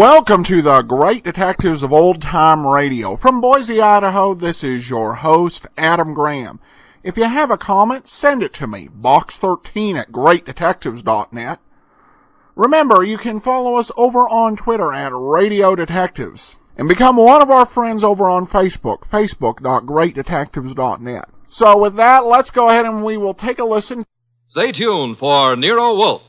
Welcome to the Great Detectives of Old Time Radio. From Boise, Idaho, this is your host, Adam Graham. If you have a comment, send it to me, box13@greatdetectives.net. Remember, you can follow us over on Twitter at Radio Detectives. And become one of our friends over on Facebook, facebook.greatdetectives.net. So with that, let's go ahead and we will take a listen. Stay tuned for Nero Wolfe.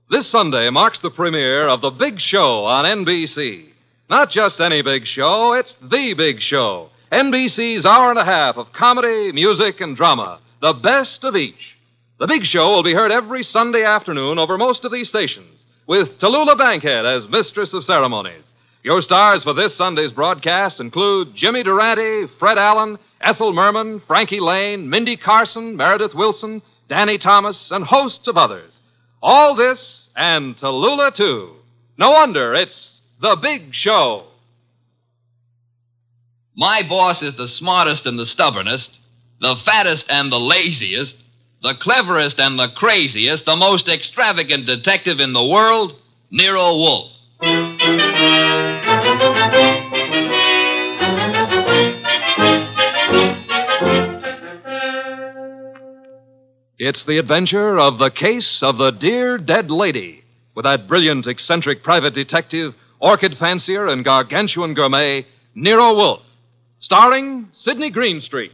This Sunday marks the premiere of The Big Show on NBC. Not just any big show, it's the big show. NBC's hour and a half of comedy, music, and drama. The best of each. The Big Show will be heard every Sunday afternoon over most of these stations, with Tallulah Bankhead as Mistress of Ceremonies. Your stars for this Sunday's broadcast include Jimmy Durante, Fred Allen, Ethel Merman, Frankie Lane, Mindy Carson, Meredith Wilson, Danny Thomas, and hosts of others. All this and Tallulah, too. No wonder it's The Big Show. My boss is the smartest and the stubbornest, the fattest and the laziest, the cleverest and the craziest, the most extravagant detective in the world, Nero Wolfe. It's the adventure of The Case of the Dear Dead Lady, with that brilliant, eccentric private detective, orchid fancier, and gargantuan gourmet, Nero Wolfe, starring Sidney Greenstreet.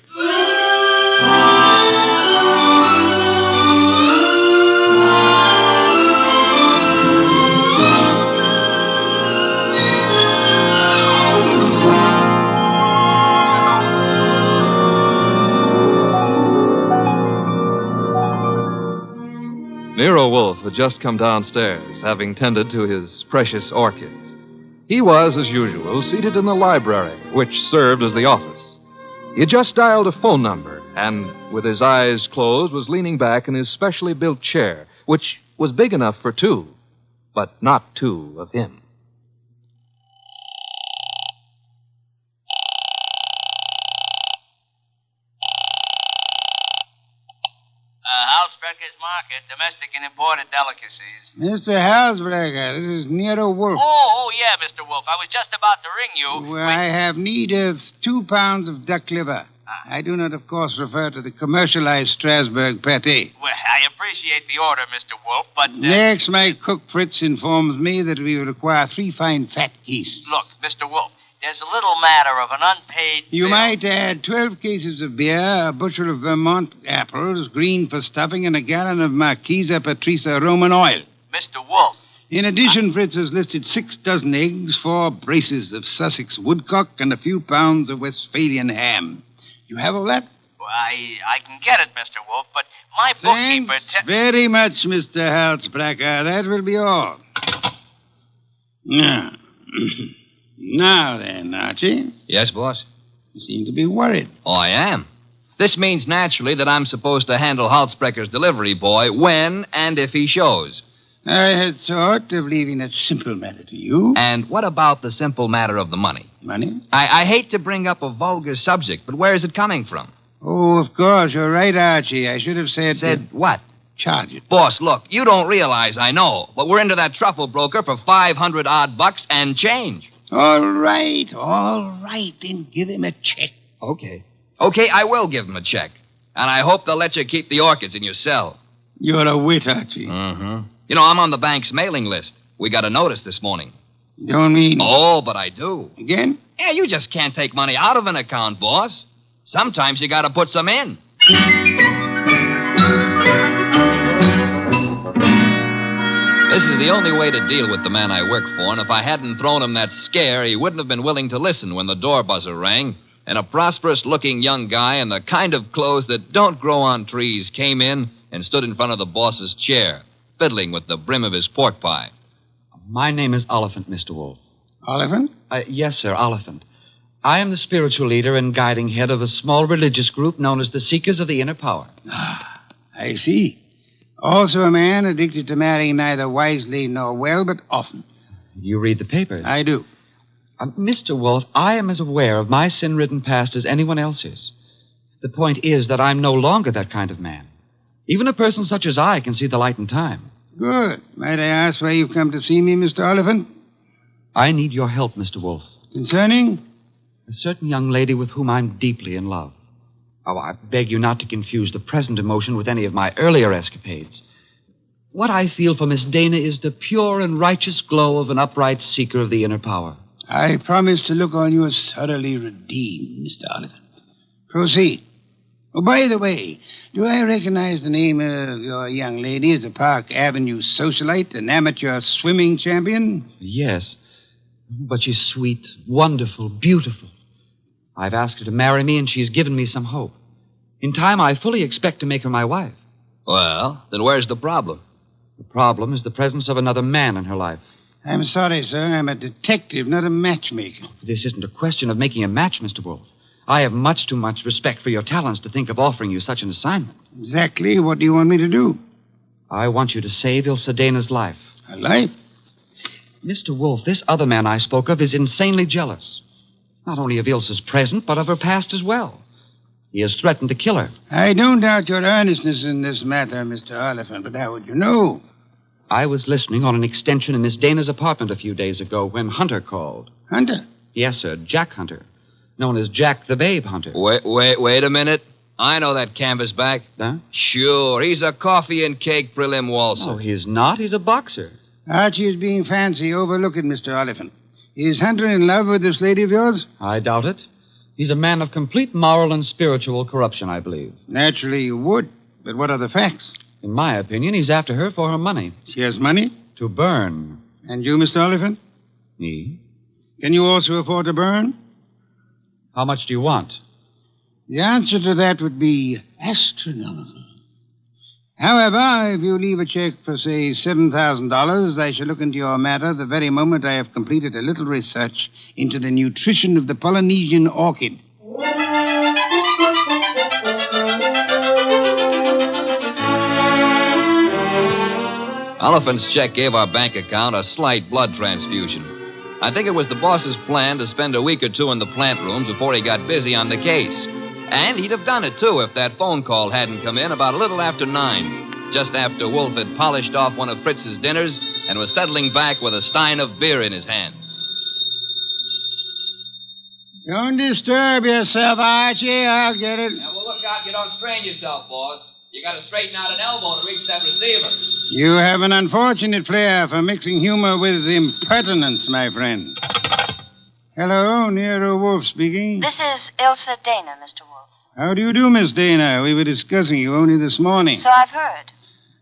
Nero Wolfe had just come downstairs, having tended to his precious orchids. He was, as usual, seated in the library, which served as the office. He had just dialed a phone number, and, with his eyes closed, was leaning back in his specially built chair, which was big enough for two, but not two of him. Halsbrecher's Market, domestic and imported delicacies. Mr. Halsbrecher, this is Nero Wolfe. Oh, yeah, Mr. Wolfe. I was just about to ring you. Well, I have need of 2 pounds of duck liver. I do not, of course, refer to the commercialized Strasbourg pâté. Well, I appreciate the order, Mr. Wolfe, but... Next, my cook Fritz informs me that we will require 3 fine fat geese. Look, Mr. Wolfe, there's a little matter of an unpaid You bill. might add 12 cases of beer, a bushel of Vermont apples, green for stuffing, and a gallon of Marquesa Patricia Roman oil. Mr. Wolfe. In addition, Fritz has listed 6 dozen eggs, 4 braces of Sussex woodcock, and a few pounds of Westphalian ham. You have all that? Well, I can get it, Mr. Wolfe, but my Thanks bookkeeper... very much, Mr. Halsbrecher. That will be all. Now... Now then, Archie. Yes, boss? You seem to be worried. Oh, I am. This means, naturally, that I'm supposed to handle Halsbrecher's delivery boy when and if he shows. I had thought of leaving that simple matter to you. And what about the simple matter of the money? Money? I hate to bring up a vulgar subject, but where is it coming from? Oh, of course. You're right, Archie. I should have said... Said what? Charge it. Boss, look, you don't realize I know, but we're into that truffle broker for $500 bucks and change. All right. Then give him a check. Okay, I will give him a check. And I hope they'll let you keep the orchids in your cell. You're a wit, Archie. Mm-hmm. You know, I'm on the bank's mailing list. We got a notice this morning. You don't mean... Oh, but I do. Again? Yeah, you just can't take money out of an account, boss. Sometimes you gotta put some in. This is the only way to deal with the man I work for, and if I hadn't thrown him that scare, he wouldn't have been willing to listen when the door buzzer rang, and a prosperous-looking young guy in the kind of clothes that don't grow on trees came in and stood in front of the boss's chair, fiddling with the brim of his pork pie. My name is Oliphant, Mr. Wolfe. Oliphant? Yes, sir, Oliphant. I am the spiritual leader and guiding head of a small religious group known as the Seekers of the Inner Power. I see. Also a man addicted to marrying neither wisely nor well, but often. You read the papers. I do. Mr. Wolfe, I am as aware of my sin-ridden past as anyone else is. The point is that I'm no longer that kind of man. Even a person such as I can see the light in time. Good. Might I ask why you've come to see me, Mr. Oliphant? I need your help, Mr. Wolfe. Concerning? A certain young lady with whom I'm deeply in love. Oh, I beg you not to confuse the present emotion with any of my earlier escapades. What I feel for Miss Dana is the pure and righteous glow of an upright seeker of the inner power. I promise to look on you as thoroughly redeemed, Mr. Oliphant. Proceed. Oh, by the way, do I recognize the name of your young lady as a Park Avenue socialite, an amateur swimming champion? Yes, but she's sweet, wonderful, beautiful. I've asked her to marry me, and she's given me some hope. In time, I fully expect to make her my wife. Well, then where's the problem? The problem is the presence of another man in her life. I'm sorry, sir. I'm a detective, not a matchmaker. This isn't a question of making a match, Mr. Wolfe. I have much too much respect for your talents to think of offering you such an assignment. Exactly. What do you want me to do? I want you to save Ilse Dana's life. A life? Mr. Wolfe, this other man I spoke of is insanely jealous. Not only of Ilse's present, but of her past as well. He has threatened to kill her. I don't doubt your earnestness in this matter, Mr. Oliphant, but how would you know? I was listening on an extension in Miss Dana's apartment a few days ago when Hunter called. Hunter? Yes, sir, Jack Hunter. Known as Jack the Babe Hunter. Wait a minute. I know that canvasback. Huh? Sure, he's a coffee and cake prelim waltzer. Oh, he's not. He's a boxer. Archie is being fancy. Overlook it, Mr. Oliphant. Is Hunter in love with this lady of yours? I doubt it. He's a man of complete moral and spiritual corruption, I believe. Naturally you would. But what are the facts? In my opinion, he's after her for her money. She has money? To burn. And you, Mr. Oliphant? Me? Can you also afford to burn? How much do you want? The answer to that would be astronomical. However, if you leave a check for, say, $7,000, I shall look into your matter the very moment I have completed a little research into the nutrition of the Polynesian orchid. Oliphant's check gave our bank account a slight blood transfusion. I think it was the boss's plan to spend a week or two in the plant rooms before he got busy on the case. And he'd have done it, too, if that phone call hadn't come in about a little after 9, just after Wolfe had polished off one of Fritz's dinners and was settling back with a stein of beer in his hand. Don't disturb yourself, Archie. I'll get it. Now, well, look out you don't strain yourself, boss. You got to straighten out an elbow to reach that receiver. You have an unfortunate flair for mixing humor with impertinence, my friend. Hello, Nero Wolfe speaking. This is Ilse Dana, Mr. Wolfe. How do you do, Miss Dana? We were discussing you only this morning. So I've heard.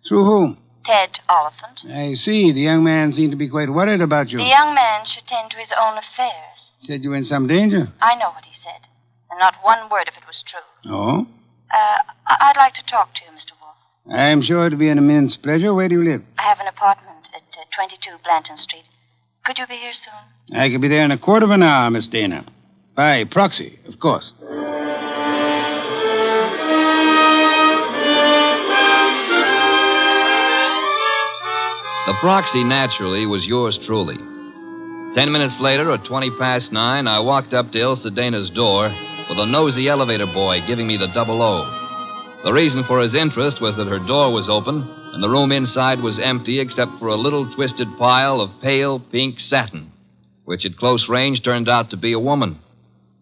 Through whom? Ted Oliphant. I see. The young man seemed to be quite worried about you. The young man should tend to his own affairs. Said you were in some danger. I know what he said, and not one word of it was true. Oh? I'd like to talk to you, Mr. Wolfe. I'm sure it'll be an immense pleasure. Where do you live? I have an apartment at 22 Blanton Street. Could you be here soon? I could be there in a quarter of an hour, Miss Dana. By proxy, of course. The proxy, naturally, was yours truly. 10 minutes later, at 20 past 9, I walked up to Ilse Dana's door with a nosy elevator boy giving me the 00. The reason for his interest was that her door was open and the room inside was empty except for a little twisted pile of pale pink satin, which at close range turned out to be a woman.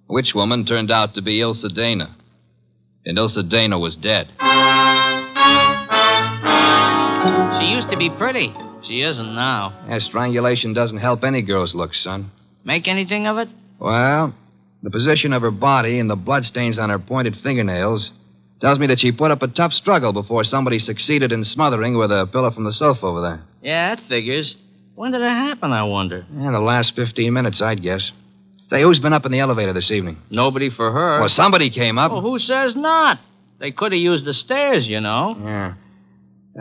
Which woman turned out to be Ilse Dana. And Ilse Dana was dead. She used to be pretty. She isn't now. Yeah, strangulation doesn't help any girl's looks, son. Make anything of it? Well, the position of her body and the bloodstains on her pointed fingernails tells me that she put up a tough struggle before somebody succeeded in smothering with a pillow from the sofa over there. Yeah, that figures. When did it happen, I wonder? Yeah, the last 15 minutes, I'd guess. Say, who's been up in the elevator this evening? Nobody for her. Well, somebody came up. Well, who says not? They could have used the stairs, you know. Yeah.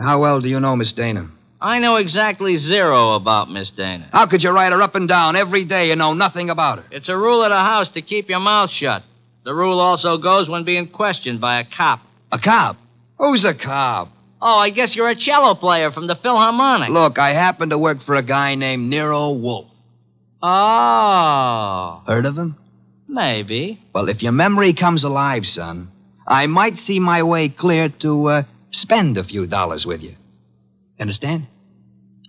How well do you know Miss Dana? I know exactly zero about Miss Dana. How could you ride her up and down every day and know nothing about her? It's a rule of the house to keep your mouth shut. The rule also goes when being questioned by a cop. A cop? Who's a cop? Oh, I guess you're a cello player from the Philharmonic. Look, I happen to work for a guy named Nero Wolfe. Oh. Heard of him? Maybe. Well, if your memory comes alive, son, I might see my way clear to spend a few dollars with you. Understand?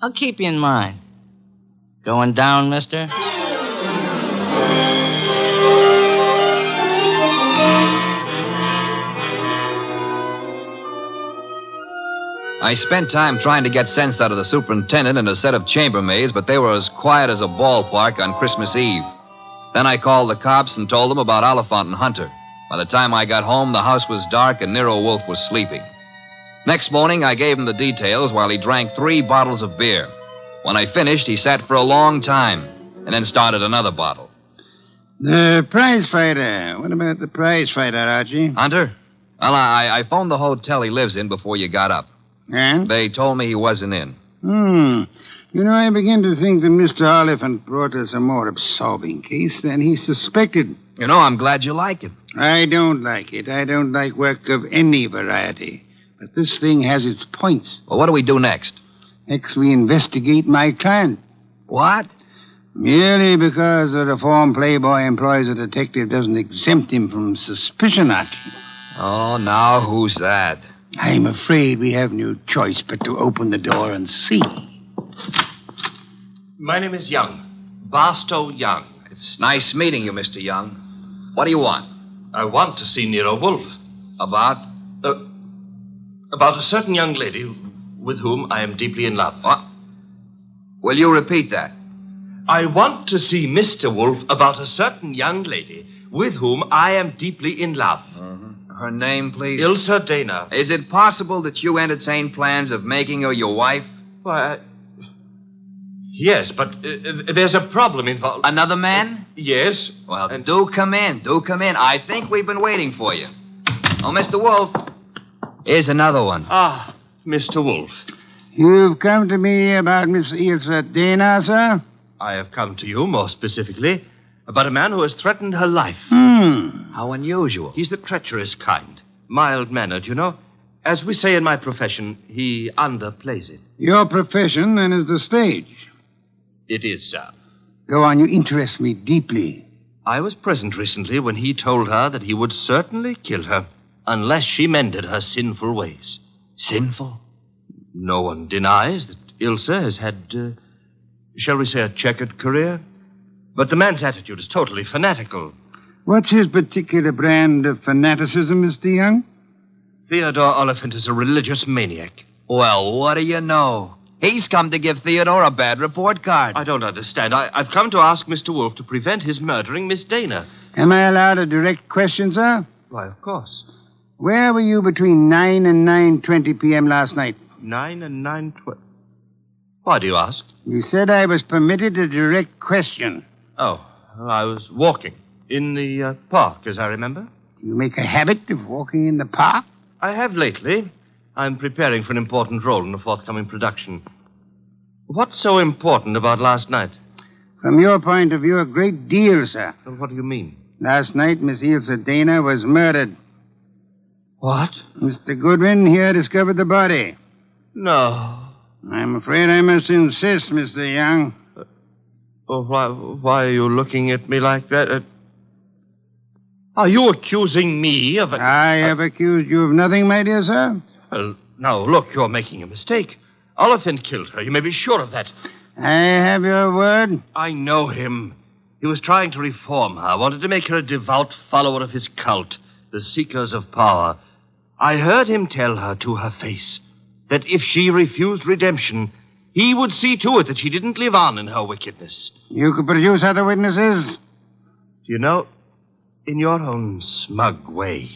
I'll keep you in mind. Going down, mister? I spent time trying to get sense out of the superintendent and a set of chambermaids, but they were as quiet as a ballpark on Christmas Eve. Then I called the cops and told them about Oliphant and Hunter. By the time I got home, the house was dark and Nero Wolfe was sleeping. Next morning, I gave him the details while he drank 3 bottles of beer. When I finished, he sat for a long time and then started another bottle. The prize fighter. What about the prize fighter, Archie? Hunter? Well, I phoned the hotel he lives in before you got up. And? They told me he wasn't in. You know, I begin to think that Mr. Oliphant brought us a more absorbing case than he suspected. You know, I'm glad you like it. I don't like it. I don't like work of any variety. But this thing has its points. Well, what do we do next? Next, we investigate my client. What? Merely because a reformed playboy employs a detective doesn't exempt him from suspicion, Archie. Oh, now who's that? I'm afraid we have no choice but to open the door and see. My name is Young. Barstow Young. It's nice meeting you, Mr. Young. What do you want? I want to see Nero Wolfe. About? About a certain young lady with whom I am deeply in love. What? Will you repeat that? I want to see Mr. Wolfe about a certain young lady with whom I am deeply in love. Her name, please? Ilsa Dana. Is it possible that you entertain plans of making her your wife? Why, yes, but there's a problem involved. Another man? Yes. Well, do come in. Do come in. I think we've been waiting for you. Oh, Mr. Wolfe. Here's another one. Ah, Mr. Wolfe. You've come to me about Miss Ilsa Dana, sir? I have come to you, more specifically, about a man who has threatened her life. How unusual. He's the treacherous kind. Mild-mannered, you know. As we say in my profession, he underplays it. Your profession, then, is the stage. It is, sir. Go on, you interest me deeply. I was present recently when he told her that he would certainly kill her unless she mended her sinful ways. Sinful? No one denies that Ilsa has had, shall we say, a checkered career. But the man's attitude is totally fanatical. What's his particular brand of fanaticism, Mr. Young? Theodore Oliphant is a religious maniac. Well, what do you know? He's come to give Theodore a bad report card. I don't understand. I've come to ask Mr. Wolfe to prevent his murdering Miss Dana. Am I allowed a direct question, sir? Why, of course. Where were you between 9 and 9:20 p.m. last night? 9 and 9:20. Why do you ask? You said I was permitted a direct question. Oh, well, I was walking in the park, as I remember. Do you make a habit of walking in the park? I have lately. I'm preparing for an important role in a forthcoming production. What's so important about last night? From your point of view, a great deal, sir. Well, what do you mean? Last night, Miss Ilsa Dana was murdered. What? Mr. Goodwin here discovered the body. No. I'm afraid I must insist, Mr. Young. Why are you looking at me like that? Are you accusing me of... I have accused you of nothing, my dear sir. Well, now, look, you're making a mistake. Oliphant killed her. You may be sure of that. I have your word. I know him. He was trying to reform her, wanted to make her a devout follower of his cult, the Seekers of Power. I heard him tell her to her face that if she refused redemption, he would see to it that she didn't live on in her wickedness. You could produce other witnesses? You know, in your own smug way,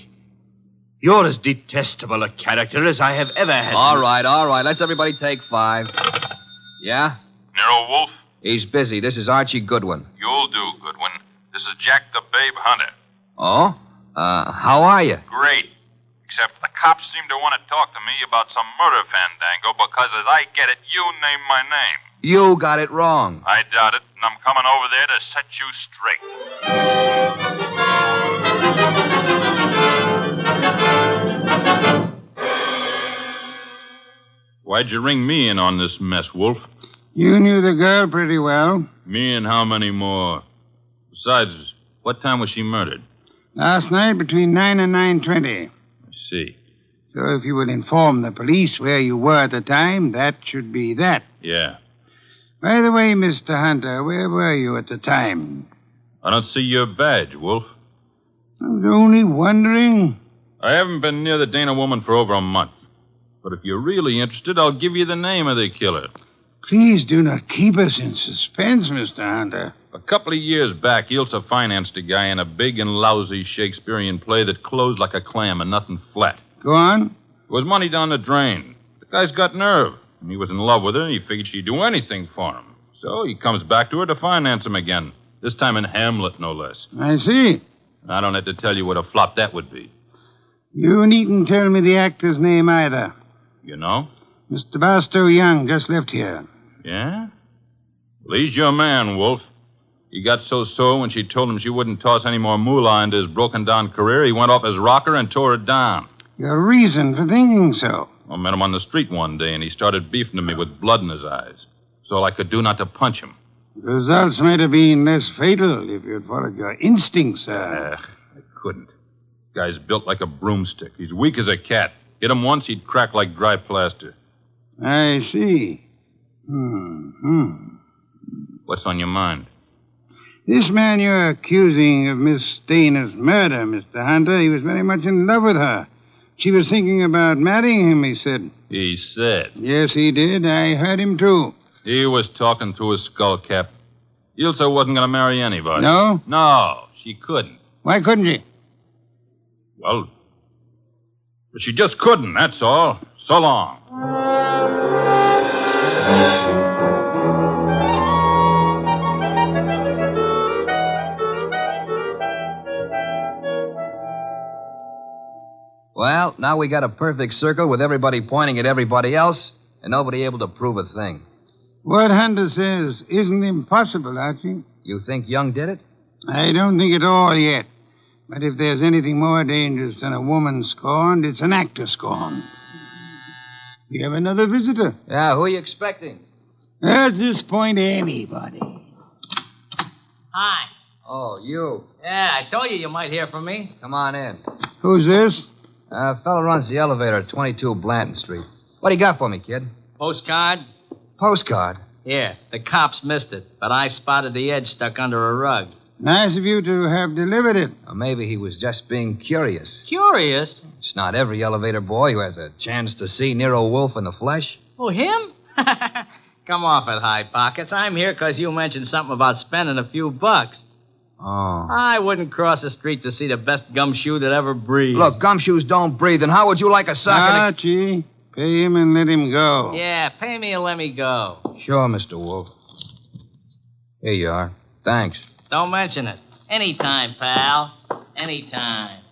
you're as detestable a character as I have ever had. All right. Let's everybody take 5. Yeah? Nero Wolfe? He's busy. This is Archie Goodwin. You'll do, Goodwin. This is Jack the Babe Hunter. Oh? How are you? Great. Except the cops seem to want to talk to me about some murder fandango because, as I get it, you named my name. You got it wrong. I doubt it, and I'm coming over there to set you straight. Why'd you ring me in on this mess, Wolfe? You knew the girl pretty well. Me and how many more? Besides, what time was she murdered? Last night between 9 and 9:20. I see. So if you would inform the police where you were at the time, that should be that. Yeah. By the way, Mr. Hunter, where were you at the time? I don't see your badge, Wolf. I was only wondering. I haven't been near the Dana woman for over a month. But if you're really interested, I'll give you the name of the killer. Please do not keep us in suspense, Mr. Hunter. A couple of years back, Ilsa financed a guy in a big and lousy Shakespearean play that closed like a clam and nothing flat. Go on. It was money down the drain. The guy's got nerve. And he was in love with her, and he figured she'd do anything for him. So he comes back to her to finance him again. This time in Hamlet, no less. I see. I don't have to tell you what a flop that would be. You needn't tell me the actor's name either. You know? Mr. Barstow Young just left here. Yeah? Well, he's your man, Wolf. He got so sore when she told him she wouldn't toss any more moolah into his broken-down career, he went off his rocker and tore it down. Your reason for thinking so? I met him on the street one day, and he started beefing to me with blood in his eyes. It's all I could do not to punch him. The results might have been less fatal if you'd followed your instincts, sir. I couldn't. Guy's built like a broomstick. He's weak as a cat. Hit him once, he'd crack like dry plaster. I see. What's on your mind? This man you're accusing of Miss Dana's murder, Mr. Hunter, he was very much in love with her. She was thinking about marrying him, he said. He said? Yes, he did. I heard him, too. He was talking through his skull cap. Ilsa wasn't going to marry anybody. No? No, she couldn't. Why couldn't she? Well, she just couldn't, that's all. So long. Well, now we got a perfect circle with everybody pointing at everybody else and nobody able to prove a thing. What Hunter says isn't impossible, Archie. You think Young did it? I don't think at all yet. But if there's anything more dangerous than a woman scorned, it's an actor scorned. We have another visitor. Yeah, who are you expecting? At this point, anybody. Hi. Oh, you. Yeah, I told you might hear from me. Come on in. Who's this? Fella runs the elevator at 22 Blanton Street. What do you got for me, kid? Postcard? Postcard? Yeah, the cops missed it, but I spotted the edge stuck under a rug. Nice of you to have delivered it. Or maybe he was just being curious. Curious? It's not every elevator boy who has a chance to see Nero Wolfe in the flesh. Oh, him? Come off it, High Pockets. I'm here because you mentioned something about spending a few bucks. Oh. I wouldn't cross the street to see the best gumshoe that ever breathed. Look, gumshoes don't breathe, and how would you like a sock? Archie, pay him and let him go. Yeah, pay me and let me go. Sure, Mr. Wolfe. Here you are. Thanks. Don't mention it. Anytime, pal. Anytime.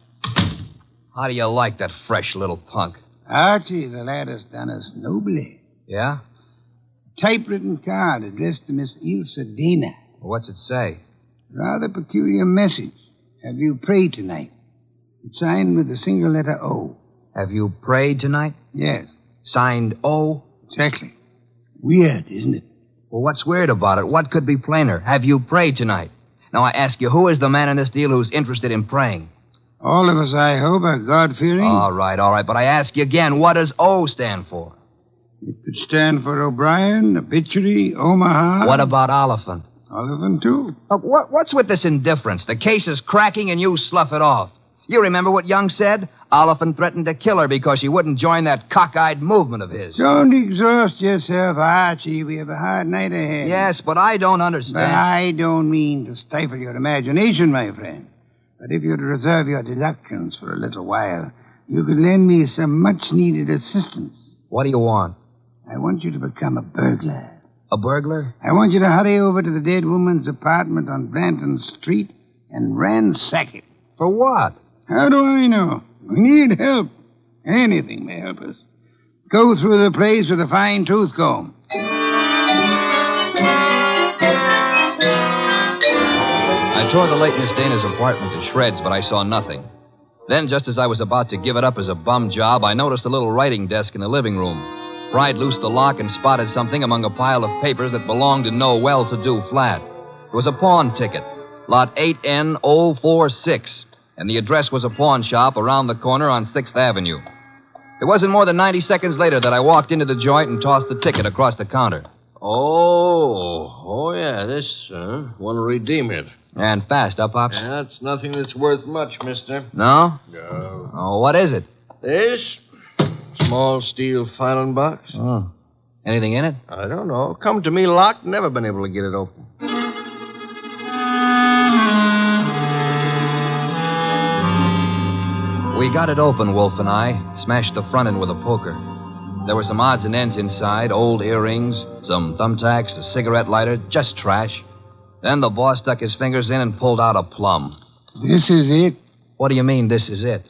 How do you like that fresh little punk? Archie, the lad has done us nobly. Yeah? Typewritten card addressed to Miss Ilsa Dana. Well, what's it say? Rather peculiar message. Have you prayed tonight? It's signed with a single letter O. Have you prayed tonight? Yes. Signed O? Exactly. Weird, isn't it? Well, what's weird about it? What could be plainer? Have you prayed tonight? Now, I ask you, who is the man in this deal who's interested in praying? All of us, I hope, are God-fearing. All right. But I ask you again, what does O stand for? It could stand for O'Brien, Obituary, Omaha. What about Oliphant? Oliphant, too. What's with this indifference? The case is cracking and you slough it off. You remember what Young said? Oliphant threatened to kill her because she wouldn't join that cockeyed movement of his. Don't exhaust yourself, Archie. We have a hard night ahead. Yes, but I don't understand. But I don't mean to stifle your imagination, my friend. But if you'd reserve your deductions for a little while, you could lend me some much-needed assistance. What do you want? I want you to become a burglar. A burglar? I want you to hurry over to the dead woman's apartment on Blanton Street and ransack it. For what? How do I know? We need help. Anything may help us. Go through the place with a fine-tooth comb. I tore the late Miss Dana's apartment to shreds, but I saw nothing. Then, just as I was about to give it up as a bum job, I noticed a little writing desk in the living room. Pried loose the lock and spotted something among a pile of papers that belonged to no well-to-do flat. It was a pawn ticket, lot 8N046, and the address was a pawn shop around the corner on 6th Avenue. It wasn't more than 90 seconds later that I walked into the joint and tossed the ticket across the counter. Oh, yeah, this, want to redeem it. And fast, huh, Pops? That's nothing that's worth much, mister. No? No. Oh, what is it? This? Small steel filing box. Oh. Anything in it? I don't know. Come to me locked, never been able to get it open. We got it open, Wolf and I. Smashed the front end with a poker. There were some odds and ends inside, old earrings, some thumbtacks, a cigarette lighter, just trash. Then the boss stuck his fingers in and pulled out a plum. This is it. What do you mean, this is it?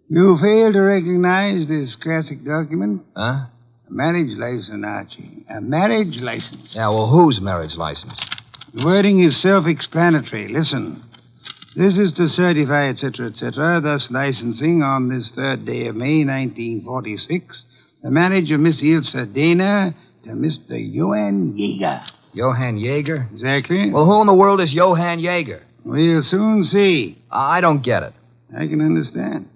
You fail to recognize this classic document? Huh? A marriage license, Archie. A marriage license. Yeah, well, whose marriage license? The wording is self-explanatory. Listen. This is to certify, etc., etc., thus licensing on this 3rd day of May, 1946, the marriage of Miss Ilse Dana to Mr. Johann Jaeger. Johann Jaeger? Exactly. Well, who in the world is Johann Jaeger? We'll soon see. I don't get it. I can understand.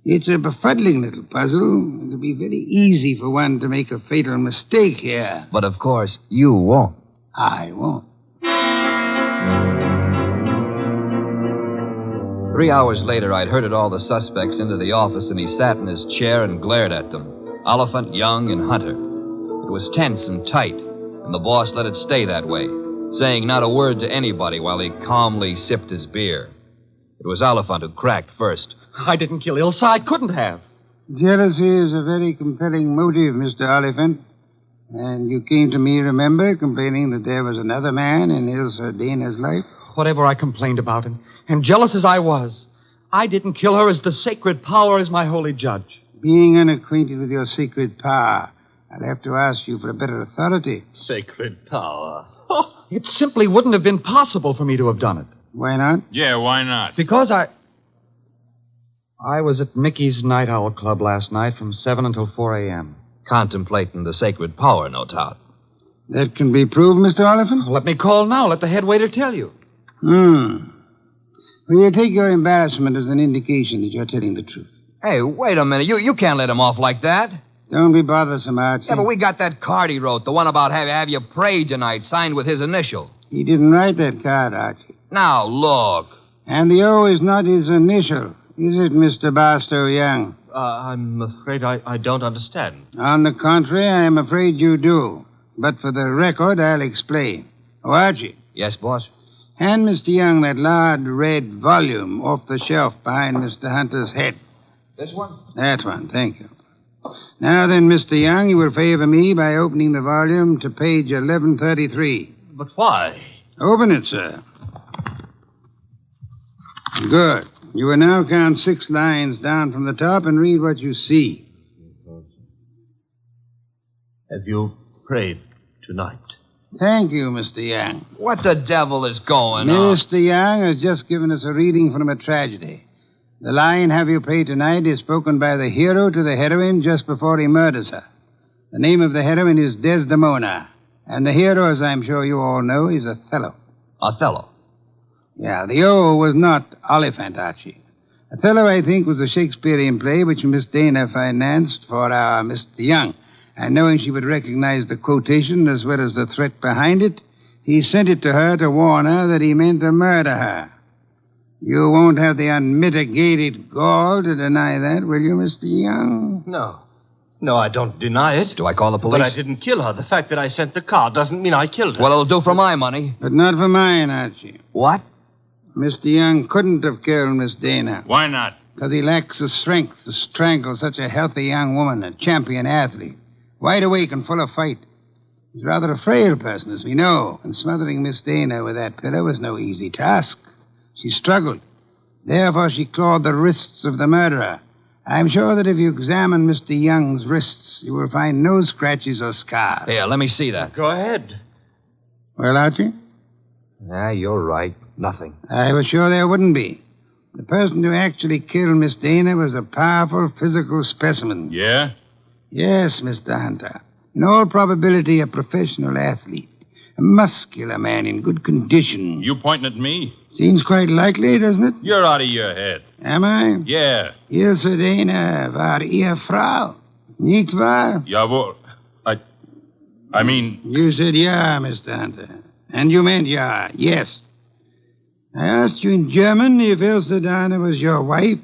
It's a befuddling little puzzle. It'll be very easy for one to make a fatal mistake here. But, of course, you won't. I won't. 3 hours later, I'd herded all the suspects into the office, and he sat in his chair and glared at them. Oliphant, Young, and Hunter. It was tense and tight, and the boss let it stay that way, saying not a word to anybody while he calmly sipped his beer. It was Oliphant who cracked first. I didn't kill Ilse. I couldn't have. Jealousy is a very compelling motive, Mr. Oliphant. And you came to me, remember, complaining that there was another man in Ilse Dana's life? Whatever I complained about, and jealous as I was, I didn't kill her as the sacred power is my holy judge. Being unacquainted with your sacred power, I'll have to ask you for a better authority. Sacred power. Oh, it simply wouldn't have been possible for me to have done it. Why not? Yeah, why not? Because I was at Mickey's Night Owl Club last night from 7 until 4 a.m. Contemplating the sacred power, no doubt. That can be proved, Mr. Oliphant? Let me call now. Let the head waiter tell you. Will you take your embarrassment as an indication that you're telling the truth? Hey, wait a minute. You can't let him off like that. Don't be bothersome, Archie. Yeah, but we got that card he wrote, the one about have you prayed tonight, signed with his initial. He didn't write that card, Archie. Now, look. And the O is not his initial, is it, Mr. Barstow Young? I'm afraid I don't understand. On the contrary, I am afraid you do. But for the record, I'll explain. Oh, Archie. Yes, boss? Hand Mr. Young that large red volume off the shelf behind Mr. Hunter's head. This one? That one, thank you. Now then, Mr. Young, you will favor me by opening the volume to page 1133. But why? Open it, sir. Good. You will now count 6 lines down from the top and read what you see. Have you prayed tonight? Thank you, Mr. Young. What the devil is going on? Mr. Young has just given us a reading from a tragedy. The line, have you prayed tonight, is spoken by the hero to the heroine just before he murders her. The name of the heroine is Desdemona. And the hero, as I'm sure you all know, is Othello. Othello? Yeah, the O was not Oliphant, Archie. Othello, I think, was a Shakespearean play which Miss Dana financed for our Mr. Young. And knowing she would recognize the quotation as well as the threat behind it, he sent it to her to warn her that he meant to murder her. You won't have the unmitigated gall to deny that, will you, Mr. Young? No, I don't deny it. Do I call the police? But I didn't kill her. The fact that I sent the card doesn't mean I killed her. Well, it'll do for my money. But not for mine, Archie. What? Mr. Young couldn't have killed Miss Dana. Why not? Because he lacks the strength to strangle such a healthy young woman, a champion athlete. Wide awake and full of fight. He's rather a frail person, as we know, and smothering Miss Dana with that pillow was no easy task. She struggled. Therefore, she clawed the wrists of the murderer. I'm sure that if you examine Mr. Young's wrists, you will find no scratches or scars. Here, let me see that. Go ahead. Well, Archie? Yeah, you're right. Nothing. I was sure there wouldn't be. The person who actually killed Miss Dana was a powerful physical specimen. Yeah? Yes, Mr. Hunter. In all probability, a professional athlete. A muscular man in good condition. You pointing at me? Seems quite likely, doesn't it? You're out of your head. Am I? Yeah. Ilse Dana war Ehefrau. Nicht wahr? Jawohl. I mean... You said yeah, Mr. Hunter. And you meant yeah, yes. I asked you in German if Elsa Dana was your wife,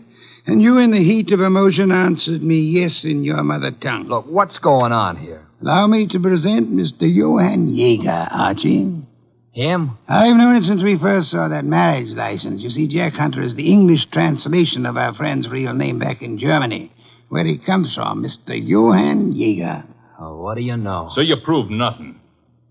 and you, in the heat of emotion, answered me yes in your mother tongue. Look, what's going on here? Allow me to present Mr. Johann Jaeger, Archie. Him? I've known it since we first saw that marriage license. You see, Jack Hunter is the English translation of our friend's real name back in Germany, where he comes from, Mr. Johann Jaeger. Oh, what do you know? So you proved nothing.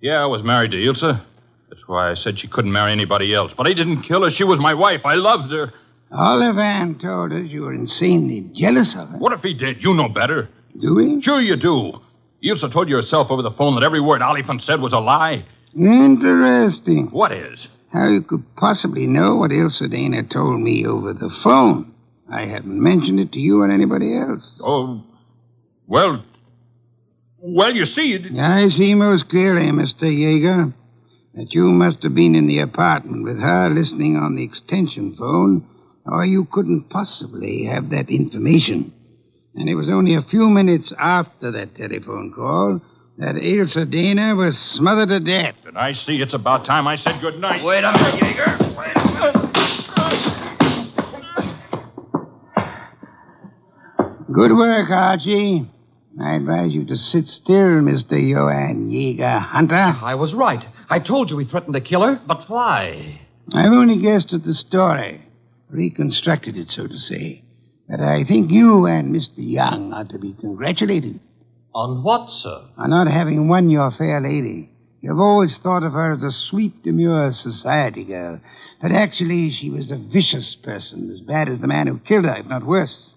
Yeah, I was married to Ilsa. That's why I said she couldn't marry anybody else. But I didn't kill her. She was my wife. I loved her. Oliphant told us you were insanely jealous of her. What if he did? You know better. Do we? Sure you do. Ilsa told you herself over the phone that every word Oliphant said was a lie. Interesting. What is? How you could possibly know what Elsa Dana told me over the phone. I haven't mentioned it to you or anybody else. Oh, well, you see... I see most clearly, Mr. Jaeger, that you must have been in the apartment with her listening on the extension phone, or you couldn't possibly have that information. And it was only a few minutes after that telephone call that Elsa Dana was smothered to death. Did I see it's about time I said good night? Wait a minute, Jaeger. Wait a minute. Good work, Archie. I advise you to sit still, Mr. Johann Jaeger Hunter. I was right. I told you he threatened to kill her. But why? I've only guessed at the story, reconstructed it, so to say. But I think you and Mr. Young ought to be congratulated. On what, sir? On not having won your fair lady. You've always thought of her as a sweet, demure society girl. But actually, she was a vicious person, as bad as the man who killed her, if not worse.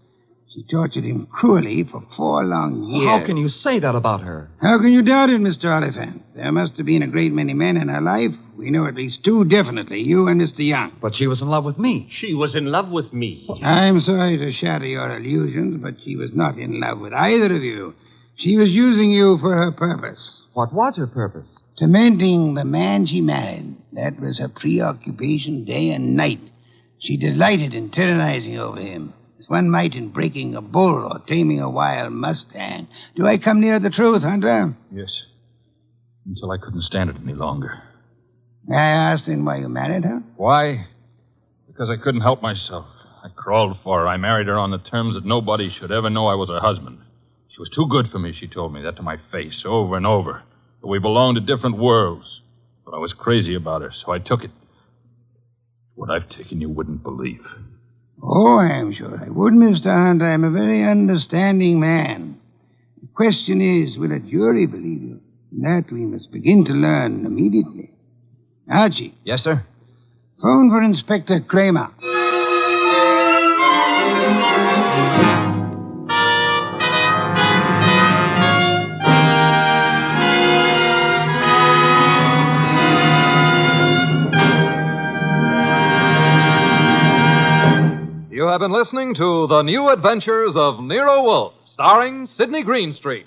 She tortured him cruelly for 4 long years. How can you say that about her? How can you doubt it, Mr. Oliphant? There must have been a great many men in her life. We know at least 2 definitely, you and Mr. Young. But she was in love with me. She was in love with me. I'm sorry to shatter your illusions, but she was not in love with either of you. She was using you for her purpose. What was her purpose? Tormenting the man she married. That was her preoccupation day and night. She delighted in tyrannizing over him, as one might in breaking a bull or taming a wild mustang. Do I come near the truth, Hunter? Yes. Until I couldn't stand it any longer. May I ask then why you married her? Why? Because I couldn't help myself. I crawled for her. I married her on the terms that nobody should ever know I was her husband. She was too good for me, she told me that to my face over and over. That we belonged to different worlds. But I was crazy about her, so I took it. What I've taken you wouldn't believe. Oh, I'm sure I would, Mr. Hunt. I'm a very understanding man. The question is, will a jury believe you? That we must begin to learn immediately. Archie. Yes, sir? Phone for Inspector Kramer. You have been listening to The New Adventures of Nero Wolfe, starring Sidney Greenstreet.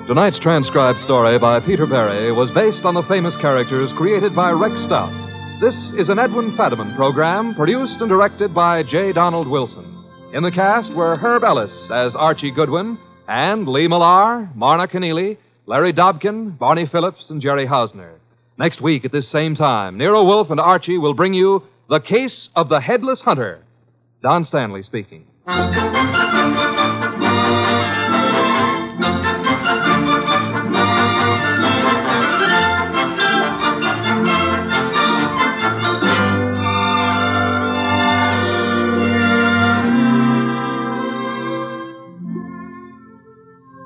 Tonight's transcribed story by Peter Berry was based on the famous characters created by Rex Stout. This is an Edwin Fadiman program produced and directed by J. Donald Wilson. In the cast were Herb Ellis as Archie Goodwin and Lee Millar, Marna Keneally, Larry Dobkin, Barney Phillips, and Jerry Hausner. Next week at this same time, Nero Wolfe and Archie will bring you The Case of the Headless Hunter. Don Stanley speaking.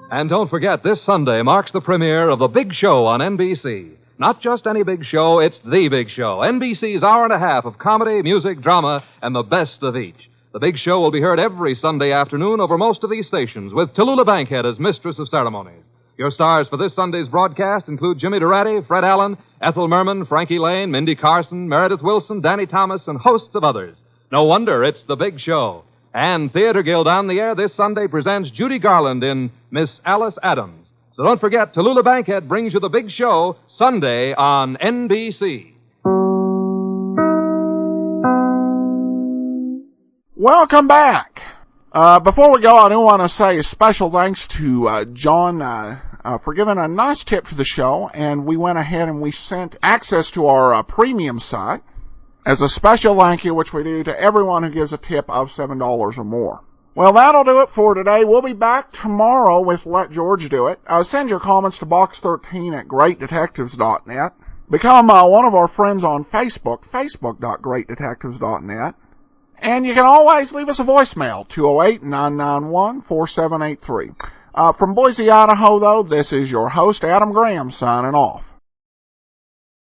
And don't forget, this Sunday marks the premiere of The Big Show on NBC. Not just any big show, it's The Big Show. NBC's hour and a half of comedy, music, drama, and the best of each. The Big Show will be heard every Sunday afternoon over most of these stations, with Tallulah Bankhead as mistress of ceremonies. Your stars for this Sunday's broadcast include Jimmy Durante, Fred Allen, Ethel Merman, Frankie Lane, Mindy Carson, Meredith Wilson, Danny Thomas, and hosts of others. No wonder it's The Big Show. And Theater Guild on the Air this Sunday presents Judy Garland in Miss Alice Adams. So don't forget, Tallulah Bankhead brings you the big show Sunday on NBC. Welcome back. Before we go, I do want to say a special thanks to John for giving a nice tip to the show, and we went ahead and we sent access to our premium site as a special thank you, which we do to everyone who gives a tip of $7 or more. Well, that'll do it for today. We'll be back tomorrow with Let George Do It. Send your comments to box13@greatdetectives.net. Become one of our friends on Facebook, facebook.greatdetectives.net. And you can always leave us a voicemail, 208-991-4783. From Boise, Idaho, though, this is your host, Adam Graham, signing off.